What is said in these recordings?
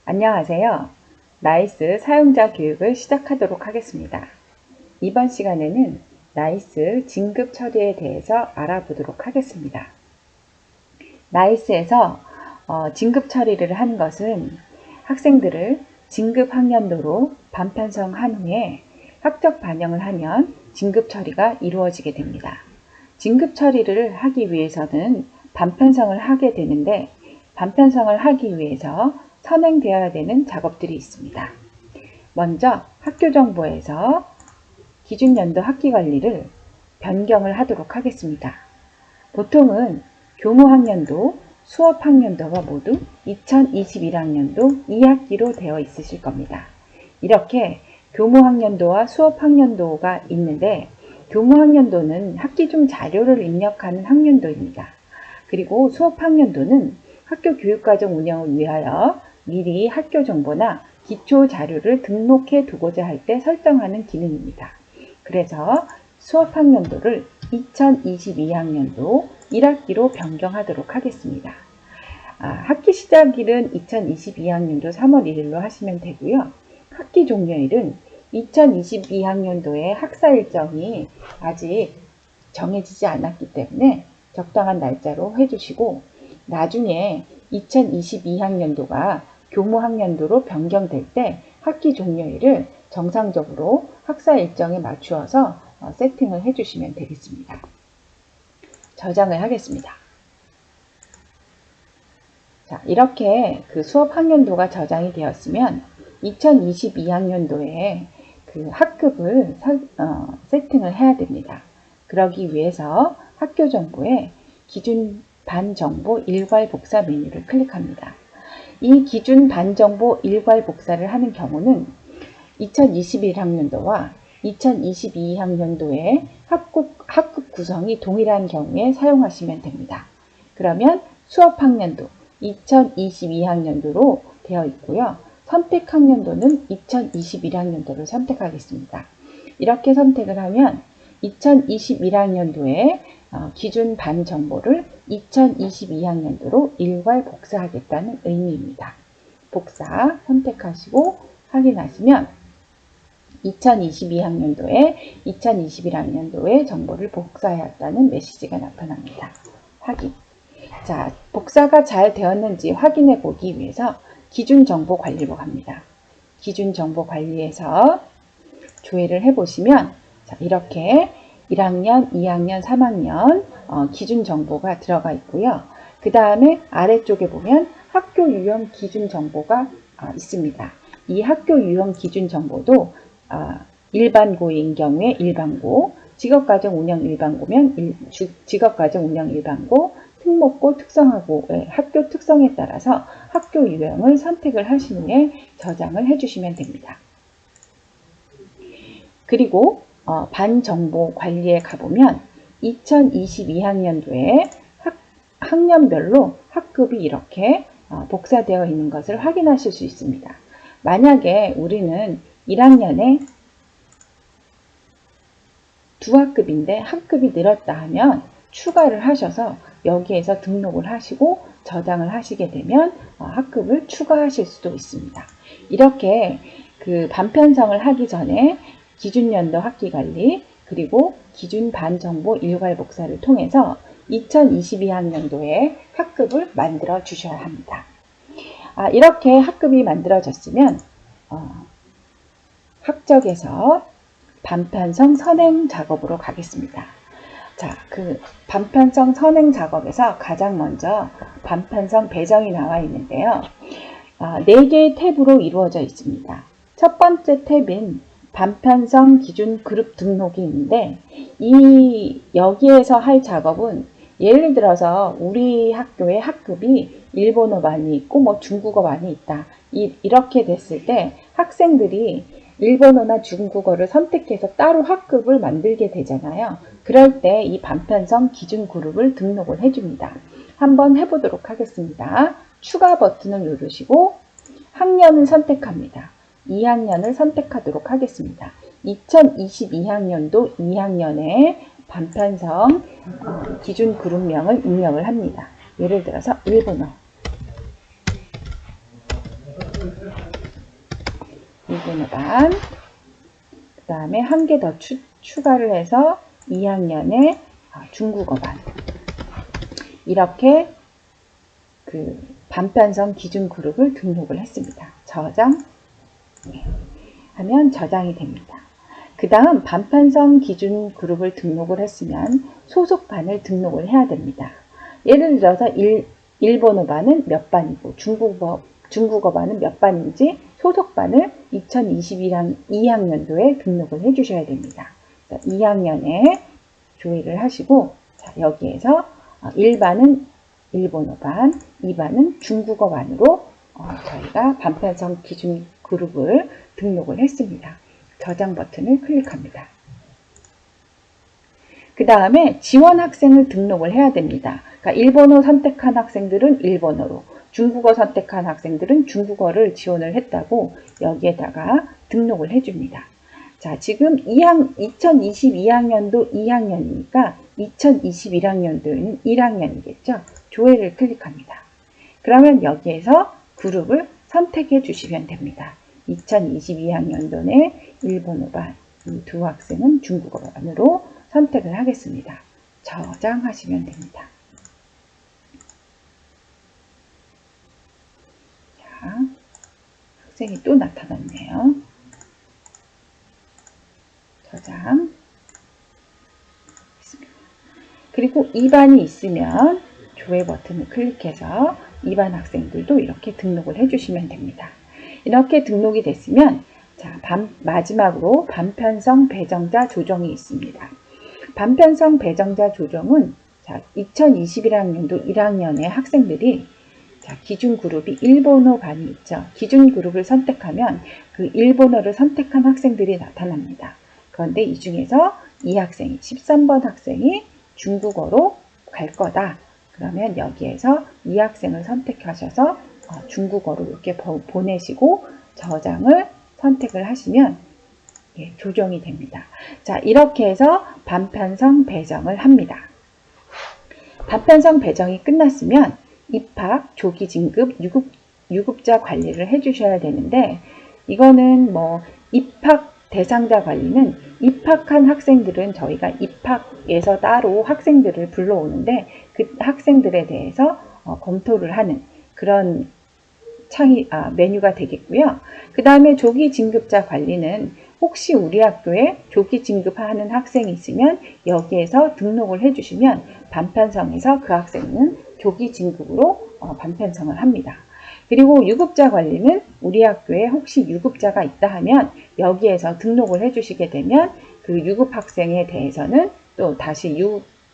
안녕하세요. 나이스 사용자 교육을 시작하도록 하겠습니다. 이번 시간에는 나이스 진급 처리에 대해서 알아보도록 하겠습니다. 나이스에서 진급 처리를 하는 것은 학생들을 진급 학년도로 반편성한 후에 학적 반영을 하면 진급 처리가 이루어지게 됩니다. 진급 처리를 하기 위해서는 반편성을 하게 되는데 반편성을 하기 위해서 선행되어야 되는 작업들이 있습니다. 먼저 학교정보에서 기준연도 학기관리를 변경을 하도록 하겠습니다. 보통은 교무학년도, 수업학년도가 모두 2021학년도 2학기로 되어 있으실 겁니다. 이렇게 교무학년도와 수업학년도가 있는데 교무학년도는 학기 중 자료를 입력하는 학년도입니다. 그리고 수업학년도는 학교 교육과정 운영을 위하여 미리 학교 정보나 기초 자료를 등록해 두고자 할 때 설정하는 기능입니다. 그래서 수업학년도를 2022학년도 1학기로 변경하도록 하겠습니다. 학기 시작일은 2022학년도 3월 1일로 하시면 되고요. 학기 종료일은 2022학년도의 학사 일정이 아직 정해지지 않았기 때문에 적당한 날짜로 해주시고 나중에 2022학년도가 교무학년도로 변경될 때 학기 종료일을 정상적으로 학사 일정에 맞추어서 세팅을 해주시면 되겠습니다. 저장을 하겠습니다. 자, 이렇게 그 수업 학년도가 저장이 되었으면 2022학년도에 그 학급을 세팅을 해야 됩니다. 그러기 위해서 학교 정보에 기준 반정보 일괄 복사 메뉴를 클릭합니다. 이 기준 반정보 일괄 복사를 하는 경우는 2021학년도와 2022학년도의 학급 구성이 동일한 경우에 사용하시면 됩니다. 그러면 수업학년도 2022학년도로 되어 있고요. 선택학년도는 2021학년도를 선택하겠습니다. 이렇게 선택을 하면 2021학년도에 기준 반 정보를 2022학년도로 일괄 복사하겠다는 의미입니다. 복사 선택하시고 확인하시면 2022학년도에 2021학년도의 정보를 복사하였다는 메시지가 나타납니다. 확인. 자, 복사가 잘 되었는지 확인해 보기 위해서 기준 정보 관리로 갑니다. 기준 정보 관리에서 조회를 해 보시면 자, 이렇게 1학년, 2학년, 3학년 기준 정보가 들어가 있고요. 그 다음에 아래쪽에 보면 학교 유형 기준 정보가 있습니다. 이 학교 유형 기준 정보도 일반고인 경우에 일반고, 직업과정 운영 일반고면 직업과정 운영 일반고, 특목고 특성화고의 학교 특성에 따라서 학교 유형을 선택을 하신 후에 저장을 해주시면 됩니다. 그리고 반정보 관리에 가보면 2022학년도에 학년별로 학급이 이렇게 복사되어 있는 것을 확인하실 수 있습니다. 만약에 우리는 1학년에 2학급인데 학급이 늘었다 하면 추가를 하셔서 여기에서 등록을 하시고 저장을 하시게 되면 학급을 추가하실 수도 있습니다. 이렇게 그 반편성을 하기 전에 기준연도 학기관리 그리고 기준 반정보 일괄 복사를 통해서 2022학년도에 학급을 만들어 주셔야 합니다. 이렇게 학급이 만들어졌으면 학적에서 반편성 선행 작업으로 가겠습니다. 자, 그 반편성 선행 작업에서 가장 먼저 반편성 배정이 나와 있는데요. 4개의 탭으로 이루어져 있습니다. 첫 번째 탭인 반편성 기준 그룹 등록이 있는데 여기에서 할 작업은 예를 들어서 우리 학교의 학급이 일본어반이 있고 중국어반이 있다. 이렇게 됐을 때 학생들이 일본어나 중국어를 선택해서 따로 학급을 만들게 되잖아요. 그럴 때 이 반편성 기준 그룹을 등록을 해줍니다. 한번 해보도록 하겠습니다. 추가 버튼을 누르시고 학년을 선택합니다. 2학년을 선택하도록 하겠습니다. 2022학년도 2학년에 반편성 기준 그룹명을 입력을 합니다. 예를 들어서 일본어. 일본어 반, 그 다음에 한 개 더 추가를 해서 2학년에 중국어 반. 이렇게 그 반편성 기준 그룹을 등록을 했습니다. 저장 하면 저장이 됩니다. 그 다음 반편성 기준 그룹을 등록을 했으면 소속반을 등록을 해야 됩니다. 예를 들어서 일본어 반은 몇 반이고 중국어 반은 몇 반인지 소속반을 2022학년도에 등록을 해 주셔야 됩니다. 2학년에 조회를 하시고, 자, 여기에서 1반은 일본어 반, 2반은 중국어 반으로 저희가 반편성 기준 그룹을 등록을 했습니다. 저장 버튼을 클릭합니다. 그 다음에 지원 학생을 등록을 해야 됩니다. 그러니까 일본어 선택한 학생들은 일본어로, 중국어 선택한 학생들은 중국어를 지원을 했다고 여기에다가 등록을 해줍니다. 자, 지금 2022학년도 2학년이니까 2021학년도에는 1학년이겠죠. 조회를 클릭합니다. 그러면 여기에서 그룹을 선택해 주시면 됩니다. 2022학년도에 일본어 반, 이 두 학생은 중국어 반으로 선택을 하겠습니다. 저장하시면 됩니다. 자, 학생이 또 나타났네요. 저장. 그리고 2반이 있으면 조회 버튼을 클릭해서 2반 학생들도 이렇게 등록을 해주시면 됩니다. 이렇게 등록이 됐으면 자, 마지막으로 반편성 배정자 조정이 있습니다. 반편성 배정자 조정은 자, 2021학년도 1학년의 학생들이 자, 기준 그룹이 일본어 반이 있죠. 기준 그룹을 선택하면 그 일본어를 선택한 학생들이 나타납니다. 그런데 이 중에서 이 학생이 13번 학생이 중국어로 갈 거다. 그러면 여기에서 이 학생을 선택하셔서 중국어로 이렇게 보내시고 저장을 선택을 하시면 조정이 됩니다. 자, 이렇게 해서 반편성 배정을 합니다. 반편성 배정이 끝났으면 입학, 조기 진급, 유급자 관리를 해주셔야 되는데 이거는 뭐 입학 대상자 관리는 입학한 학생들은 저희가 입학에서 따로 학생들을 불러오는데 그 학생들에 대해서 검토를 하는 그런 메뉴가 되겠고요. 그 다음에 조기 진급자 관리는 혹시 우리 학교에 조기 진급하는 학생이 있으면 여기에서 등록을 해주시면 반편성에서 그 학생은 조기 진급으로 반편성을 합니다. 그리고 유급자 관리는 우리 학교에 혹시 유급자가 있다 하면 여기에서 등록을 해주시게 되면 그 유급 학생에 대해서는 또 다시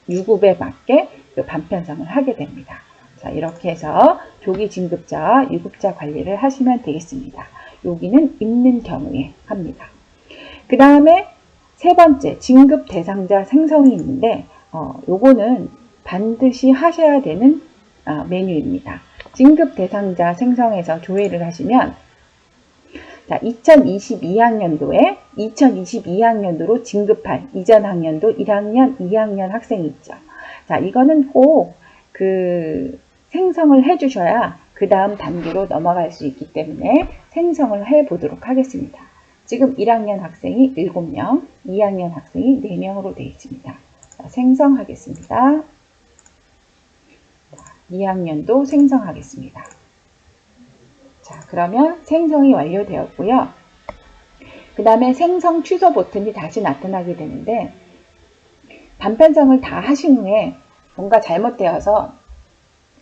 유급에 맞게 반편성을 하게 됩니다. 자, 이렇게 해서 조기 진급자와 유급자 관리를 하시면 되겠습니다. 여기는 있는 경우에 합니다. 그 다음에 세 번째 진급 대상자 생성이 있는데 요거는 반드시 하셔야 되는 메뉴입니다. 진급 대상자 생성해서 조회를 하시면 자, 2022학년도로 진급할 이전 학년도 1학년, 2학년 학생이 있죠. 자, 이거는 꼭 생성을 해주셔야 그 다음 단계로 넘어갈 수 있기 때문에 생성을 해보도록 하겠습니다. 지금 1학년 학생이 7명, 2학년 학생이 4명으로 되어 있습니다. 자, 생성하겠습니다. 2학년도 생성하겠습니다. 자, 그러면 생성이 완료되었고요. 그 다음에 생성 취소 버튼이 다시 나타나게 되는데 반편성을 다 하신 후에 뭔가 잘못되어서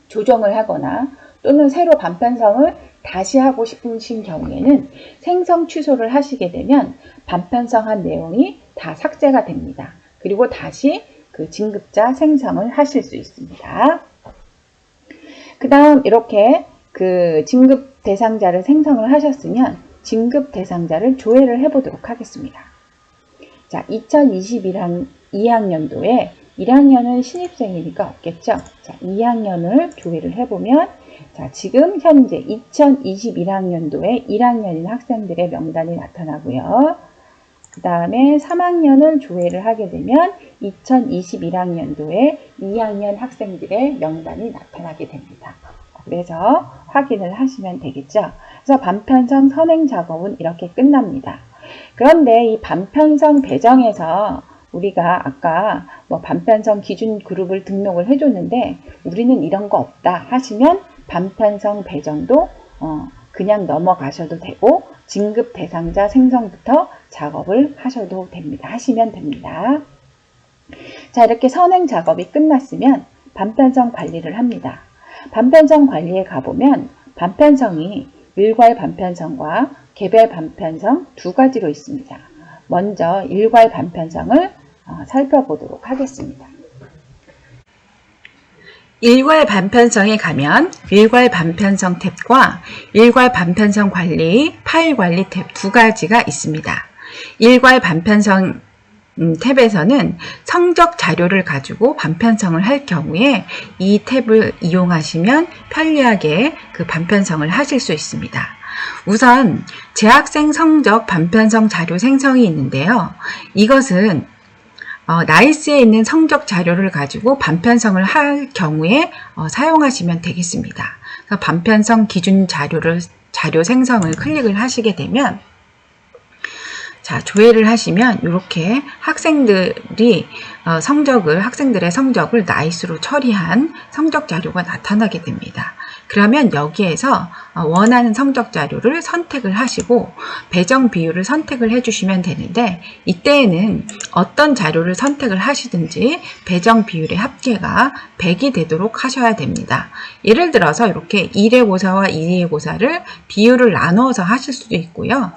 조정을 하거나 또는 새로 반편성을 다시 하고 싶으신 경우에는 생성 취소를 하시게 되면 반편성한 내용이 다 삭제가 됩니다. 그리고 다시 그 진급자 생성을 하실 수 있습니다. 그 다음 이렇게 그 진급 대상자를 생성을 하셨으면 진급 대상자를 조회를 해보도록 하겠습니다. 자, 2021학년도에 1학년은 신입생이니까 없겠죠. 자, 2학년을 조회를 해보면 자, 지금 현재 2021학년도에 1학년인 학생들의 명단이 나타나고요. 그 다음에 3학년을 조회를 하게 되면 2021학년도에 2학년 학생들의 명단이 나타나게 됩니다. 그래서 확인을 하시면 되겠죠. 그래서 반편성 선행 작업은 이렇게 끝납니다. 그런데 이 반편성 배정에서 우리가 아까 뭐 반편성 기준 그룹을 등록을 해줬는데 우리는 이런 거 없다 하시면 반편성 배정도 그냥 넘어가셔도 되고 진급 대상자 생성부터 작업을 하시면 됩니다. 자, 이렇게 선행 작업이 끝났으면 반편성 관리를 합니다. 반편성 관리에 가보면 반편성이 일괄 반편성과 개별 반편성 두 가지로 있습니다. 먼저 일괄 반편성을 살펴보도록 하겠습니다. 일괄 반편성에 가면 일괄 반편성 탭과 일괄 반편성 관리, 파일 관리 탭 두 가지가 있습니다. 일괄 반편성 탭에서는 성적 자료를 가지고 반편성을 할 경우에 이 탭을 이용하시면 편리하게 그 반편성을 하실 수 있습니다. 우선 재학생 성적 반편성 자료 생성이 있는데요. 이것은 나이스에 있는 성적 자료를 가지고 반편성을 할 경우에 사용하시면 되겠습니다. 그래서 반편성 기준 자료 생성을 클릭을 하시게 되면 자, 조회를 하시면 이렇게 학생들의 성적을 나이스로 처리한 성적 자료가 나타나게 됩니다. 그러면 여기에서 원하는 성적 자료를 선택을 하시고 배정 비율을 선택을 해주시면 되는데 이때에는 어떤 자료를 선택을 하시든지 배정 비율의 합계가 100이 되도록 하셔야 됩니다. 예를 들어서 이렇게 1회고사와 2회고사를 비율을 나누어서 하실 수도 있고요.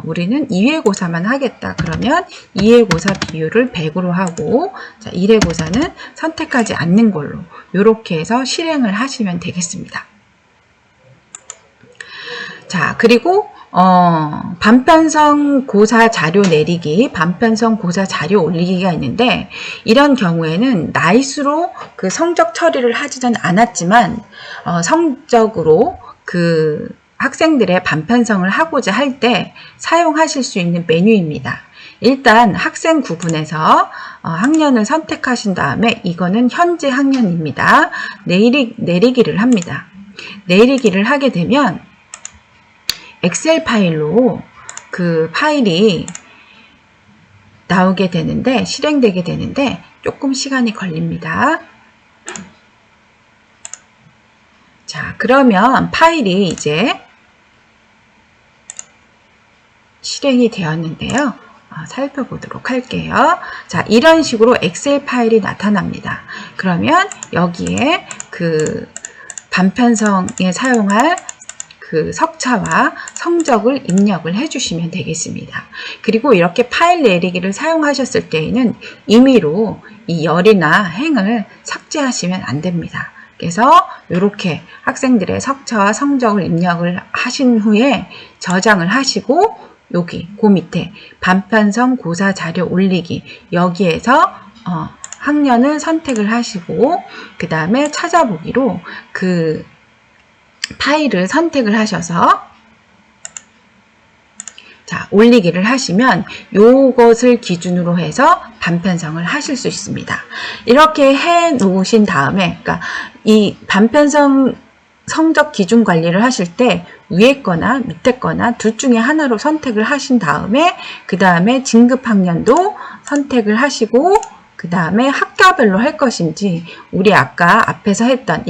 우리는 2회고사만 하겠다. 그러면 2회고사 비율을 100으로 하고 1회고사는 선택하지 않는 걸로 이렇게 해서 실행을 하시면 되겠습니다. 자, 그리고 반편성 고사 자료 내리기, 반편성 고사 자료 올리기가 있는데 이런 경우에는 나이스로 그 성적 처리를 하지는 않았지만 성적으로 그 학생들의 반편성을 하고자 할 때 사용하실 수 있는 메뉴입니다. 일단 학생 구분에서 학년을 선택하신 다음에 이거는 현재 학년입니다. 내리기를 합니다. 내리기를 하게 되면 엑셀 파일로 그 파일이 나오게 되는데 실행되게 되는데 조금 시간이 걸립니다. 자, 그러면 파일이 이제 실행이 되었는데요. 살펴보도록 할게요. 자, 이런 식으로 엑셀 파일이 나타납니다. 그러면 여기에 그 반편성에 사용할 그 석차와 성적을 입력을 해주시면 되겠습니다. 그리고 이렇게 파일 내리기를 사용하셨을 때에는 임의로 이 열이나 행을 삭제하시면 안 됩니다. 그래서 이렇게 학생들의 석차와 성적을 입력을 하신 후에 저장을 하시고 여기 그 밑에 반편성 고사 자료 올리기 여기에서 학년을 선택을 하시고 그 다음에 찾아보기로 그 파일을 선택을 하셔서 자, 올리기를 하시면 요것을 기준으로 해서 반편성을 하실 수 있습니다. 이렇게 해 놓으신 다음에 그러니까 이 반편성 성적 기준 관리를 하실 때 위에 거나 밑에 거나 둘 중에 하나로 선택을 하신 다음에 그 다음에 진급 학년도 선택을 하시고 그 다음에 학과별로 할 것인지 우리 아까 앞에서 했던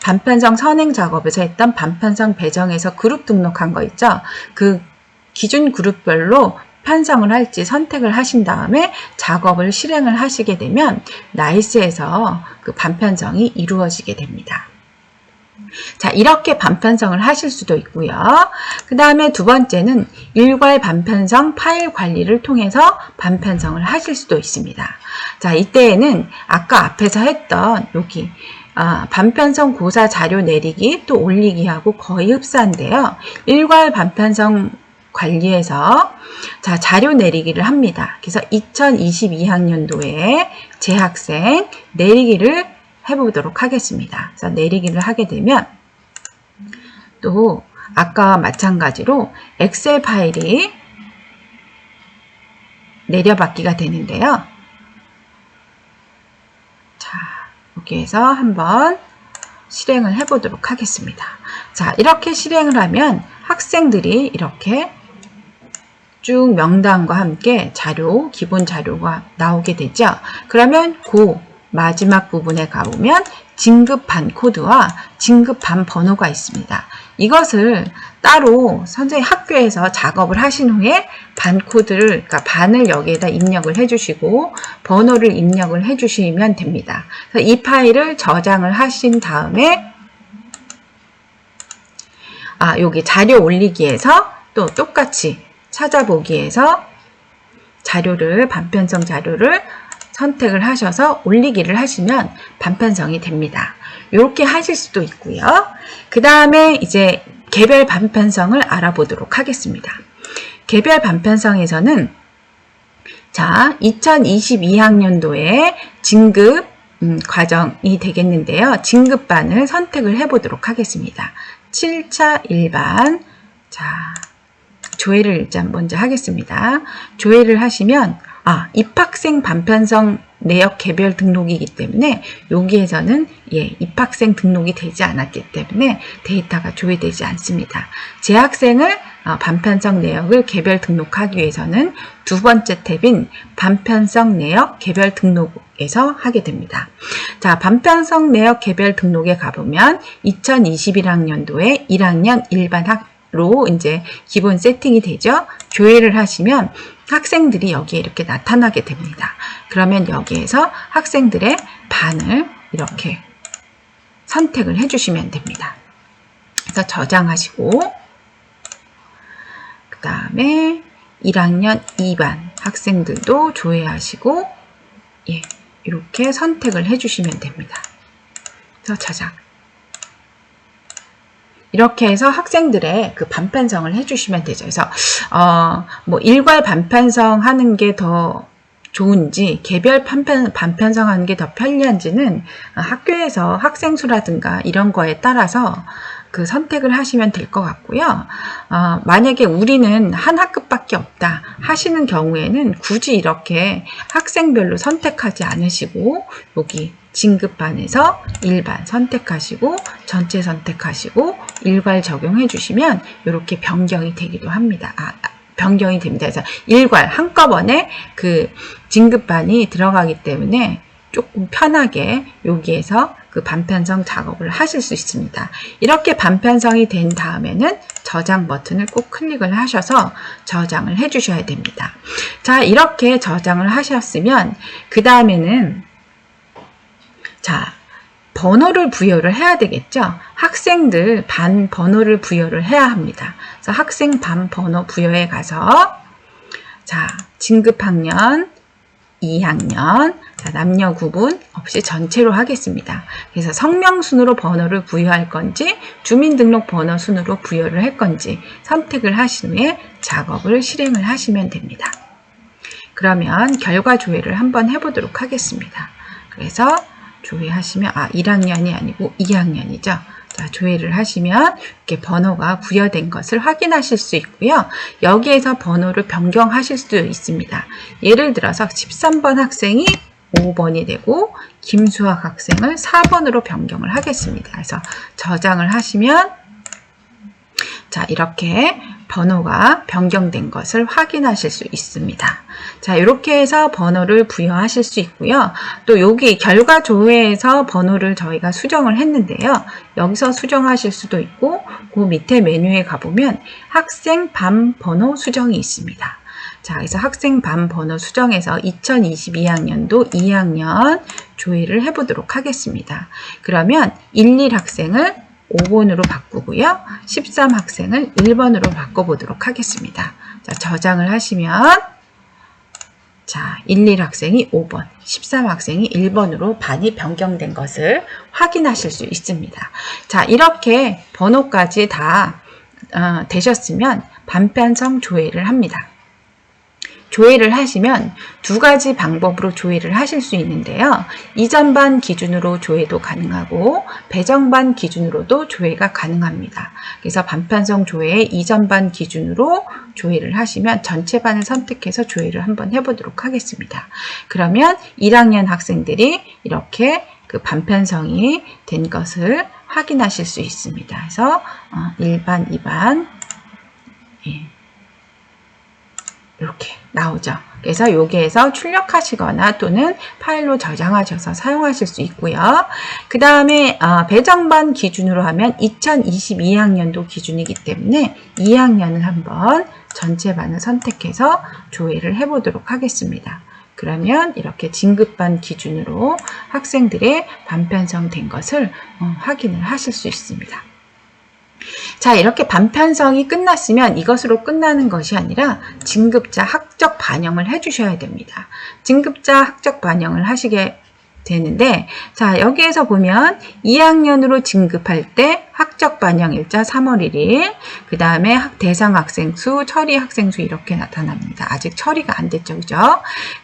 반편성 선행 작업에서 했던 반편성 배정에서 그룹 등록한 거 있죠? 그 기준 그룹별로 편성을 할지 선택을 하신 다음에 작업을 실행을 하시게 되면 나이스에서 그 반편성이 이루어지게 됩니다. 자, 이렇게 반편성을 하실 수도 있고요. 그 다음에 두 번째는 일괄 반편성 파일 관리를 통해서 반편성을 하실 수도 있습니다. 자, 이때에는 아까 앞에서 했던 여기 반편성 고사 자료 내리기 또 올리기하고 거의 흡사한데요. 일괄 반편성 관리에서 자, 자료 내리기를 합니다. 그래서 2022학년도에 재학생 내리기를 해보도록 하겠습니다. 그래서 내리기를 하게 되면 또 아까와 마찬가지로 엑셀 파일이 내려받기가 되는데요. 자, 여기에서 한번 실행을 해보도록 하겠습니다. 자, 이렇게 실행을 하면 학생들이 이렇게 쭉 명단과 함께 자료, 기본 자료가 나오게 되죠. 그러면 그 마지막 부분에 가보면 진급반 코드와 진급반 번호가 있습니다. 이것을 따로 선생님 학교에서 작업을 하신 후에 반 코드를, 그러니까 반을 여기에다 입력을 해주시고 번호를 입력을 해주시면 됩니다. 그래서 이 파일을 저장을 하신 다음에 여기 자료 올리기에서 또 똑같이 찾아보기에서 자료를, 반편성 자료를 선택을 하셔서 올리기를 하시면 반편성이 됩니다. 이렇게 하실 수도 있고요. 그 다음에 이제 개별 반편성을 알아보도록 하겠습니다. 개별 반편성에서는 자, 2022학년도에 진급 과정이 되겠는데요. 진급반을 선택을 해보도록 하겠습니다. 7차 일반. 자, 조회를 일단 먼저 하겠습니다. 조회를 하시면 입학생 반편성 내역 개별 등록이기 때문에 여기에서는 입학생 등록이 되지 않았기 때문에 데이터가 조회되지 않습니다. 재학생을 반편성 내역을 개별 등록하기 위해서는 두 번째 탭인 반편성 내역 개별 등록에서 하게 됩니다. 자, 반편성 내역 개별 등록에 가보면 2021학년도에 1학년 일반학로 이제 기본 세팅이 되죠. 조회를 하시면 학생들이 여기에 이렇게 나타나게 됩니다. 그러면 여기에서 학생들의 반을 이렇게 선택을 해주시면 됩니다. 그래서 저장하시고 그 다음에 1학년 2반 학생들도 조회하시고 이렇게 선택을 해주시면 됩니다. 그래서 저장. 이렇게 해서 학생들의 그 반편성을 해주시면 되죠. 그래서 일괄 반편성 하는 게 더 좋은지 개별 반편성 하는 게 더 편리한지는 학교에서 학생 수라든가 이런 거에 따라서 그 선택을 하시면 될 것 같고요. 만약에 우리는 한 학급밖에 없다 하시는 경우에는 굳이 이렇게 학생별로 선택하지 않으시고 여기 진급반에서 일반 선택하시고 전체 선택하시고 일괄 적용해 주시면 이렇게 변경이 되기도 합니다. 변경이 됩니다. 그래서 일괄 한꺼번에 그 진급반이 들어가기 때문에 조금 편하게 여기에서 그 반편성 작업을 하실 수 있습니다. 이렇게 반편성이 된 다음에는 저장 버튼을 꼭 클릭을 하셔서 저장을 해 주셔야 됩니다. 자, 이렇게 저장을 하셨으면 그 다음에는 자, 번호를 부여를 해야 되겠죠. 학생들 반 번호를 부여를 해야 합니다. 그래서 학생 반 번호 부여에 가서 자, 진급학년 2학년 자, 남녀 구분 없이 전체로 하겠습니다. 그래서 성명순으로 번호를 부여할 건지 주민등록번호 순으로 부여를 할 건지 선택을 하신 후에 작업을 실행을 하시면 됩니다. 그러면 결과 조회를 한번 해보도록 하겠습니다. 그래서 조회하시면 1학년이 아니고 2학년이죠. 자, 조회를 하시면 이렇게 번호가 부여된 것을 확인하실 수 있고요. 여기에서 번호를 변경하실 수도 있습니다. 예를 들어서 13번 학생이 5번이 되고 김수학 학생을 4번으로 변경을 하겠습니다. 그래서 저장을 하시면 자, 이렇게 번호가 변경된 것을 확인하실 수 있습니다. 자, 이렇게 해서 번호를 부여하실 수 있고요. 또 여기 결과 조회에서 번호를 저희가 수정을 했는데요. 여기서 수정하실 수도 있고 그 밑에 메뉴에 가보면 학생 반 번호 수정이 있습니다. 자, 그래서 학생 반 번호 수정해서 2022학년도 2학년 조회를 해보도록 하겠습니다. 그러면 11 학생을 5번으로 바꾸고요. 13 학생을 1번으로 바꿔보도록 하겠습니다. 자, 저장을 하시면 자, 11 학생이 5번, 13 학생이 1번으로 반이 변경된 것을 확인하실 수 있습니다. 자, 이렇게 번호까지 다 되셨으면 반편성 조회를 합니다. 조회를 하시면 두 가지 방법으로 조회를 하실 수 있는데요. 이전반 기준으로 조회도 가능하고 배정반 기준으로도 조회가 가능합니다. 그래서 반편성 조회의 이전반 기준으로 조회를 하시면 전체 반을 선택해서 조회를 한번 해보도록 하겠습니다. 그러면 1학년 학생들이 이렇게 그 반편성이 된 것을 확인하실 수 있습니다. 그래서 1반, 2반 이렇게 나오죠. 그래서 여기에서 출력하시거나 또는 파일로 저장하셔서 사용하실 수 있고요. 그 다음에 배정반 기준으로 하면 2022학년도 기준이기 때문에 2학년을 한번 전체 반을 선택해서 조회를 해보도록 하겠습니다. 그러면 이렇게 진급반 기준으로 학생들의 반 편성된 것을 확인을 하실 수 있습니다. 자, 이렇게 반 편성이 끝났으면 이것으로 끝나는 것이 아니라 진급자 학적 반영을 해주셔야 됩니다. 진급자 학적 반영을 하시게 되는데, 자, 여기에서 보면 2학년으로 진급할 때 학적 반영 일자 3월 1일, 그 다음에 대상 학생 수, 처리 학생 수 이렇게 나타납니다. 아직 처리가 안 됐죠, 그죠?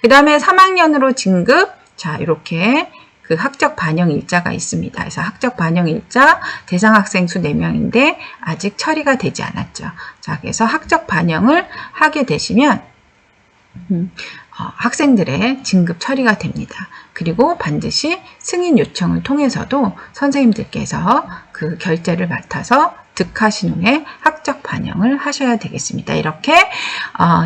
그 다음에 3학년으로 진급, 자, 이렇게 그 학적 반영 일자가 있습니다. 그래서 학적 반영 일자 대상 학생 수 4명인데 아직 처리가 되지 않았죠. 자, 그래서 학적 반영을 하게 되시면 학생들의 진급 처리가 됩니다. 그리고 반드시 승인 요청을 통해서도 선생님들께서 그 결제를 맡아서 득하신 후에 학적 반영을 하셔야 되겠습니다. 이렇게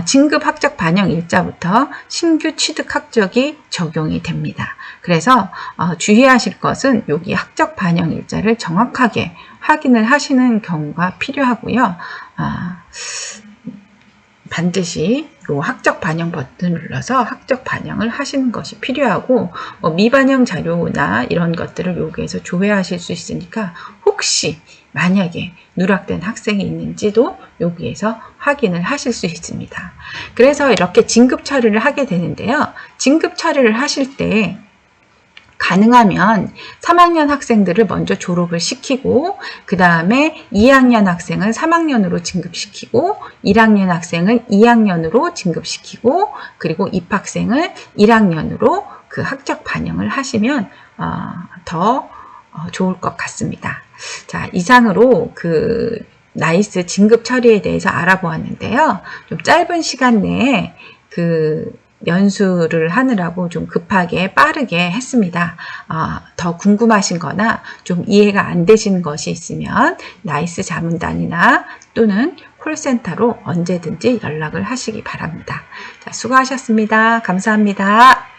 진급 학적 반영 일자부터 신규 취득 학적이 적용이 됩니다. 그래서 주의하실 것은 여기 학적 반영 일자를 정확하게 확인을 하시는 경우가 필요하고요. 반드시 이 학적 반영 버튼을 눌러서 학적 반영을 하시는 것이 필요하고 미반영 자료나 이런 것들을 여기에서 조회하실 수 있으니까 혹시 만약에 누락된 학생이 있는지도 여기에서 확인을 하실 수 있습니다. 그래서 이렇게 진급 처리를 하게 되는데요. 진급 처리를 하실 때 가능하면 3학년 학생들을 먼저 졸업을 시키고 그 다음에 2학년 학생을 3학년으로 진급시키고 1학년 학생을 2학년으로 진급시키고 그리고 입학생을 1학년으로 그 학적 반영을 하시면 더 좋을 것 같습니다. 자, 이상으로 그 나이스 진급 처리에 대해서 알아보았는데요. 좀 짧은 시간 내에 그 연수를 하느라고 좀 급하게 빠르게 했습니다. 더 궁금하신 거나 좀 이해가 안 되시는 것이 있으면 나이스 자문단이나 또는 콜센터로 언제든지 연락을 하시기 바랍니다. 자, 수고하셨습니다. 감사합니다.